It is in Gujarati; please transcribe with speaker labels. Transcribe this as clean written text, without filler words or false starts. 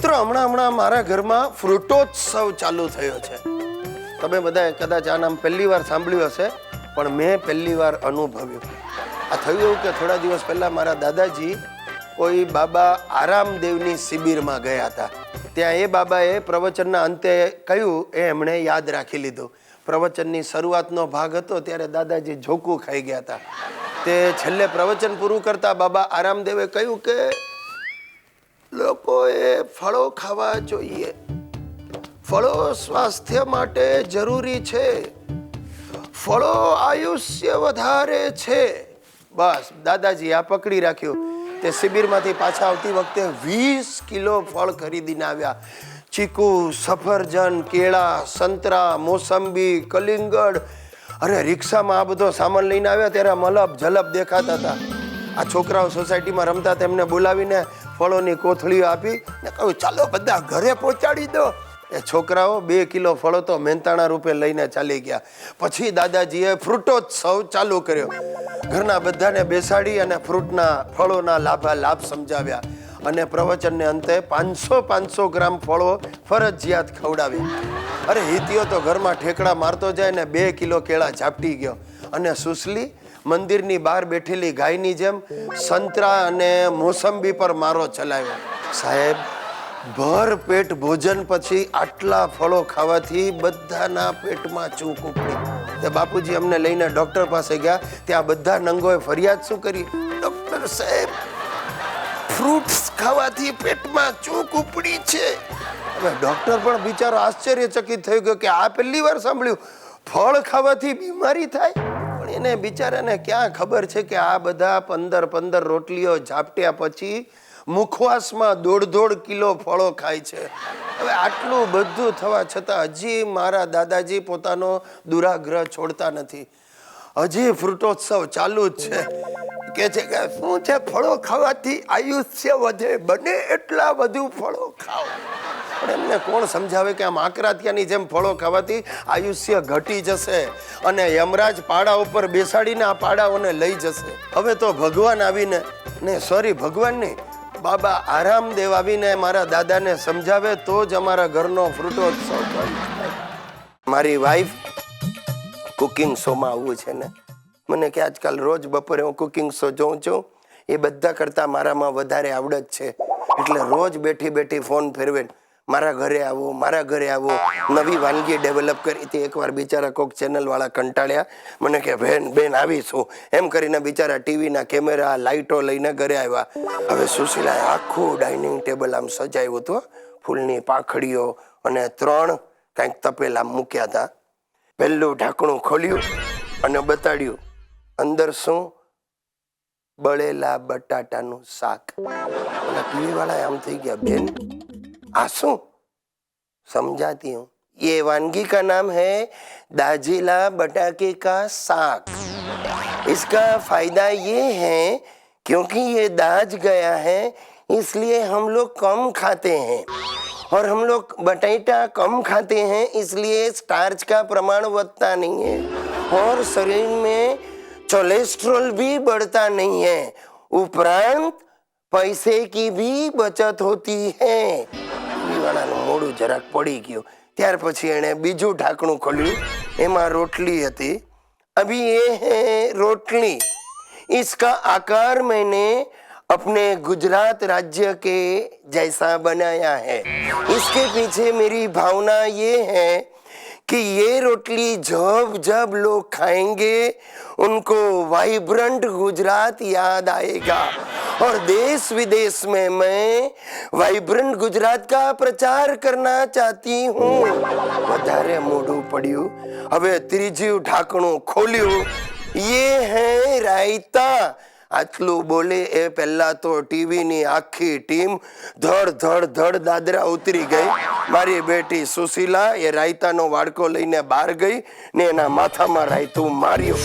Speaker 1: મિત્રો હમણાં મારા ઘરમાં ફ્રૂટોત્સવ ચાલુ થયો છે. તમે બધાએ કદાચ આ નામ પહેલી વાર સાંભળ્યું હશે, પણ મેં પહેલી વાર અનુભવ્યું. આ થયું એવું કે થોડા દિવસ પહેલા મારા દાદાજી કોઈ બાબા આરામદેવની શિબિરમાં ગયા હતા. ત્યાં એ બાબાએ પ્રવચનના અંતે કહ્યું એ એમણે યાદ રાખી લીધું. પ્રવચનની શરૂઆતનો ભાગ હતો ત્યારે દાદાજી ઝોકું ખાઈ ગયા હતા. તે છેલ્લે પ્રવચન પૂરું કરતા બાબા આરામદેવે કહ્યું કે લોકોએ ફળો ખાવા જોઈએ, ફળો સ્વાસ્થ્ય માટે જરૂરી છે, ફળો આયુષ્ય વધારે છે. બસ દાદાજી આ પકડી રાખ્યું. તે શિબિરમાંથી પાછા આવતી વખતે 20 કિલો ફળ ખરીદીને આવ્યા. ચીકુ, સફરજન, કેળા, સંતરા, મોસંબી, કલિંગડ. અરે રિક્ષામાં આ બધો સામાન લઈને આવ્યા ત્યારે મલબ જલબ દેખાતા હતા. આ છોકરાઓ સોસાયટીમાં રમતા તેમને બોલાવીને ફળોની કોથળીઓ આપી ને કહ્યું ચાલો બધા ઘરે પહોંચાડી દો. એ છોકરાઓ 2 કિલો ફળો તો મહેનતાણા રૂપે લઈને ચાલી ગયા. પછી દાદાજીએ ફ્રૂટોત્સવ ચાલુ કર્યો. ઘરના બધાને બેસાડી અને ફળોના લાભ સમજાવ્યા અને પ્રવચનને અંતે 500 ગ્રામ ફળો ફરજિયાત ખવડાવ્યા. અરે હિતિયો તો ઘરમાં ઠેકડા મારતો જાય ને 2 કિલો કેળા ઝાપટી ગયો. અને સુસલી મંદિરની બહાર બેઠેલી ગાયની જેમ સંતરા અને મોસંબી પર મારો ચલાવ્યો. સાહેબ, ભર પેટ ભોજન પછી આટલા ફળો ખાવાથી બધાના પેટમાં ચૂક ઉપડી. તે બાપુજી અમને લઈને ડોક્ટર પાસે ગયા. ત્યાં બધા નંગોએ ફરિયાદ શું કરી, ડોક્ટર સાહેબ ફ્રૂટ્સ ખાવાથી પેટમાં ચૂક ઉપડી છે. હવે ડોક્ટર પણ બિચારો આશ્ચર્યચકિત થઈ ગયો કે આ પહેલી વાર સાંભળ્યું ફળ ખાવાથી બીમારી થાય. પણ એને બિચારાને ક્યાં ખબર છે કે આ બધા 15 રોટલીઓ ઝાપટ્યા પછી મુખવાસમાં 1.5 કિલો ફળો ખાય છે. હવે આટલું બધું થવા છતાં હજી મારા દાદાજી પોતાનો દુરાગ્રહ છોડતા નથી. હજી ફ્રૂટોત્સવ ચાલુ જ છે. કે છે કે શું છે, ફળો ખાવાથી આયુષ્ય વધે, બને એટલા વધુ ફળો ખાઓ. પણ એમને કોણ સમજાવે કે આમ આકરાતિયાની જેમ ફળો ખાવાથી આયુષ્ય ઘટી જશે અને યમરાજ પાડા ઉપર બેસાડીને આ પાડાઓને લઈ જશે. હવે તો ભગવાન આવીને ભગવાન નહીં, બાબા આરામદેવ આવીને મારા દાદાને સમજાવે તો જ અમારા ઘરનો ફ્રૂટોત્સવ બંધ થાય. મારી વાઈફ કુકિંગ શોમાં આવવું છે ને, મને કે આજકાલ રોજ બપોરે હું કુકિંગ શો જોઉં છું. એ બધા કરતાં મારામાં વધારે આવડત છે. એટલે રોજ બેઠી ફોન ફેરવે મારા ઘરે આવો. નવી વાનગી ડેવલપ કરી હતી. એકવાર બિચારા કોક ચેનલવાળા કંટાળ્યા. મને કે બેન આવીશું એમ કરીને બિચારા ટીવીના કેમેરા લાઇટો લઈને ઘરે આવ્યા. હવે સુશીલાએ આખું ડાઇનિંગ ટેબલ આમ સજાવ્યું હતું. ફૂલની પાંખડીઓ અને 3 કંઈક તપેલા મૂક્યા હતા. પહેલું ઢાંકણું ખોલ્યું અને બતાડ્યું અંદર શું, બળેલા બટાટાનું શાક. ટીવી વાળા આમ થઈ ગયા, બેન આ શું? समझाती हूँ, ये वानगी का नाम है दाजीला बटाके का साग. इसका फायदा ये है क्योंकि ये दाज गया है इसलिए हम लोग कम खाते हैं और हम लोग बटाटा कम खाते हैं इसलिए स्टार्च का प्रमाण बढ़ता नहीं है और शरीर में कोलेस्ट्रॉल भी बढ़ता नहीं है, उपरांत पैसे की भी बचत होती है. વાળાનું મોડું જરાક પડી ગયું. ત્યાર પછી એણે બીજું ઢાંકણું ખોલ્યું. એમાં રોટલી હતી. અભી ये है रोटली. इसका आकार मैंने अपने गुजरात राज्य के जैसा बनाया है. इसके पीछे मेरी भावना ये है कि ये रोटली जब लोग खाएंगे उनको वाइब्रेंट गुजरात याद आएगा और देश विदेश में मैं वाइब्रेंट गुजरात का प्रचार करना चाहती हूँ. વધારે મોઢું પડ્યું. હવે ત્રીજું ઢાંકણું ખોલ્યું. ये है रायता. આટલું બોલે એ પહેલા તો ટીવીની આખી ટીમ ધડ દાદરા ઉતરી ગઈ. મારી બેટી સુશીલા એ રાયતાનો વાડકો લઈને બહાર ગઈ ને એના માથામાં રાયતું માર્યું.